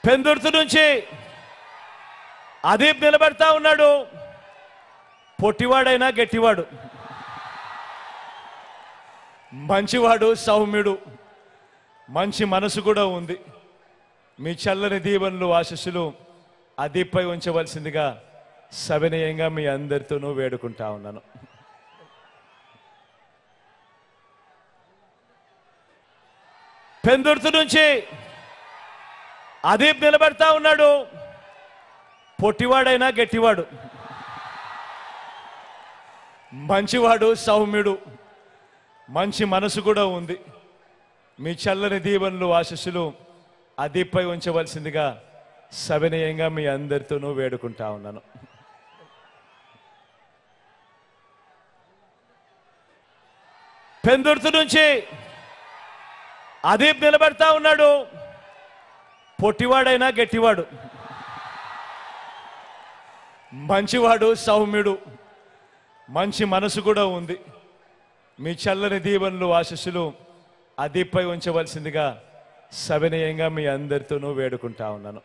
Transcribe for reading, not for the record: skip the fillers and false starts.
పెందుర్తి నుంచి అదీప్ నిలబెడతా ఉన్నాడు. పొట్టివాడైనా గట్టివాడు, మంచివాడు, సౌమ్యుడు, మంచి మనసు కూడా ఉంది. మీ చల్లని దీవెనలు ఆశీస్సులు అదీప్పై ఉంచవలసిందిగా సవినయంగా మీ అందరితోనూ వేడుకుంటా ఉన్నాను. పెందుర్తి నుంచి అదీప్ నిలబెడతా ఉన్నాడు. పొట్టివాడైనా గట్టివాడు, మంచివాడు, సౌమ్యుడు, మంచి మనసు కూడా ఉంది. మీ చల్లని దీవెనలు ఆశీస్సులు అదీప్పై ఉంచవలసిందిగా సవినయంగా మీ అందరితోనూ వేడుకుంటా ఉన్నాను. పెందుర్తి నుంచి అదీప్ నిలబెడతా ఉన్నాడు. పొట్టివాడైనా గట్టివాడు, మంచివాడు, సౌమ్యుడు, మంచి మనసు కూడా ఉంది. మీ చల్లని దీవెనలు ఆశీస్సులు అదీప్పై ఉంచవలసిందిగా సవినయంగా మీ అందరితోనూ వేడుకుంటా ఉన్నాను.